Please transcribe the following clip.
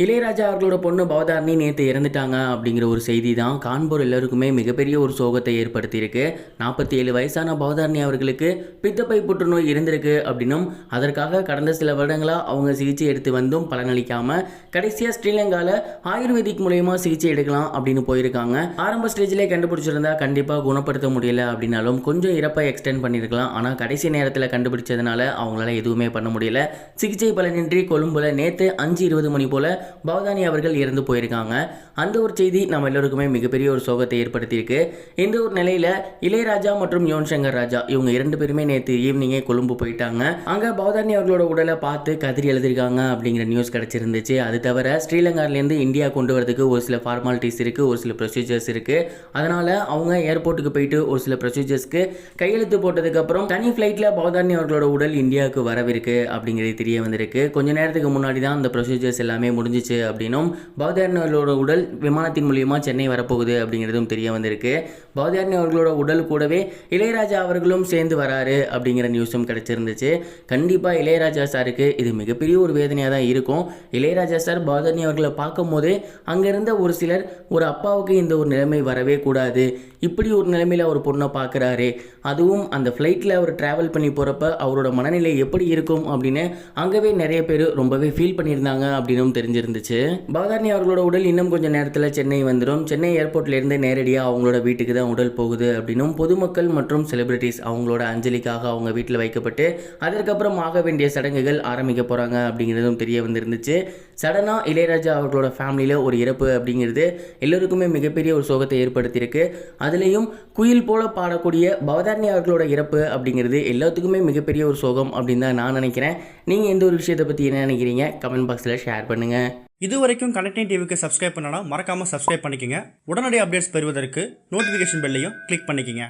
இளையராஜா அவர்களோட பொண்ணு பவதாரணி நேற்று இறந்துட்டாங்க அப்படிங்கிற ஒரு செய்தி தான் காண்போர் எல்லாருக்குமே மிகப்பெரிய ஒரு சோகத்தை ஏற்படுத்தியிருக்கு. 47 வயசான பவதாரணி அவர்களுக்கு பித்தப்பை புற்றுநோய் இருந்திருக்கு அப்படின்னும் அதற்காக கடந்த சில வருடங்களாக அவங்க சிகிச்சை எடுத்து வந்தும் பலனளிக்காமல் கடைசியாக ஸ்ரீலங்காவில் ஆயுர்வேதிக் மூலயமா சிகிச்சை எடுக்கலாம் அப்படின்னு போயிருக்காங்க. ஆரம்ப ஸ்டேஜிலே கண்டுபிடிச்சிருந்தா கண்டிப்பாக குணப்படுத்த முடியல அப்படின்னாலும் கொஞ்சம் இறப்பை எக்ஸ்டெண்ட் பண்ணியிருக்கலாம். ஆனால் கடைசி நேரத்தில் கண்டுபிடிச்சதுனால அவங்களால எதுவுமே பண்ண முடியல. சிகிச்சை பலனின்றி கொழும்புல நேற்று 5:20 மணி போல பவதாரணி அவர்கள் இறந்து போயிருக்காங்க. அந்த ஒரு செய்தி நம்ம எல்லோருக்குமே மிகப்பெரிய ஒரு சோகத்தை ஏற்படுத்தியிருக்கு. இந்த ஒரு நிலையில இளையராஜா மற்றும் யுவன் சங்கர் ராஜா இவங்க 2 பேருமே நேற்று ஈவினிங்கே கொழும்பு போயிட்டாங்க. அங்க பவதாரணி அவர்களோட உடலை பார்த்து கதறி எழுதிருக்காங்க அப்படிங்கிற நியூஸ் கிடைச்சிருந்துச்சு. அது தவிர ஸ்ரீலங்காலேருந்து இந்தியா கொண்டு வரதுக்கு ஒரு சில ஃபார்மாலிட்டிஸ் இருக்கு, ஒரு சில ப்ரொசீஜர்ஸ் இருக்கு. அதனால அவங்க ஏர்போர்ட்டுக்கு போயிட்டு ஒரு சில ப்ரொசீஜர்ஸ்க்கு கையெழுத்து போட்டதுக்கு அப்புறம் தனி ஃபிளைட்ல பவதாரணி அவர்களோட உடல் இந்தியாவுக்கு வரவிருக்கு அப்படிங்கிறது தெரிய வந்திருக்கு. கொஞ்ச நேரத்துக்கு முன்னாடி தான் அந்த ப்ரொசீஜர்ஸ் எல்லாமே முடிஞ்சிச்சு அப்படின்னும் பவதாரணி அவர்களோட உடல் விமானத்தின் மூலியமா சென்னை வரப்போகுது அப்படிங்கிறதும் தெரிய வந்திருக்கு. பவதாரணி அவர்களோட உடல் கூடவே இளையராஜா அவர்களும் சேர்ந்து வராரு அப்படிங்கிற நியூஸும் கிடைச்சிருந்துச்சு. கண்டிப்பாக இளையராஜா சாருக்கு இது மிகப்பெரிய ஒரு வேதனையாக தான் இருக்கும். இளையராஜா சார் பவதாரணி அவர்களை பார்க்கும் போது அங்கிருந்த ஒரு சிலர் ஒரு அப்பாவுக்கு இந்த ஒரு நிலைமை வரவே கூடாது, இப்படி ஒரு நிலைமையில் ஒரு பொண்ணை பார்க்குறாரு, அதுவும் அந்த ஃப்ளைட்டில் அவர் ட்ராவல் பண்ணி போகிறப்ப அவரோட மனநிலை எப்படி இருக்கும் அப்படின்னு அங்கவே நிறைய பேர் ரொம்பவே ஃபீல் பண்ணியிருந்தாங்க அப்படின்னும் தெரிஞ்சிருந்துச்சு. பவதாரணி அவர்களோட உடல் இன்னும் கொஞ்சம் நேரத்தில் சென்னை வந்துடும். சென்னை ஏர்போர்ட்லேருந்து நேரடியாக அவங்களோட வீட்டுக்கு தான் உடல் போகுது அப்படின்னும் பொதுமக்கள் மற்றும் செலிபிரிட்டிஸ் அவங்களோட அஞ்சலிக்காக அவங்க வீட்டில் வைக்கப்பட்டு அதற்கப்புறம் ஆக வேண்டிய சடங்குகள் ஆரம்பிக்க போகிறாங்க அப்படிங்கிறதும் தெரிய வந்திருந்துச்சு. சடனாக இளையராஜா அவர்களோட ஃபேமிலியில் ஒரு இறப்பு அப்படிங்கிறது எல்லோருக்குமே மிகப்பெரிய ஒரு சோகத்தை ஏற்படுத்தியிருக்கு. அதுலேயும் குயில் போல பாடக்கூடிய பவதாரணி அவர்களோட இறப்பு அப்படிங்கிறது எல்லாத்துக்குமே மிகப்பெரிய ஒரு சோகம் அப்படின்னு தான் நான் நினைக்கிறேன். நீங்கள் எந்த ஒரு விஷயத்தை பற்றி என்ன நினைக்கிறீங்க கமெண்ட் பாக்ஸில் ஷேர் பண்ணுங்கள். இது வரைக்கும் கனெக்டிங் டிவிக்கு சப்ஸ்கிரைப் பண்ணனா மறக்காமல் சப்ஸ்கிரைப் பண்ணிக்கங்க. உடனடி அப்டேட்ஸ் பெறுவதற்கு நோட்டிஃபிகேஷன் பெல்லையும் கிளிக் பண்ணிக்கங்க.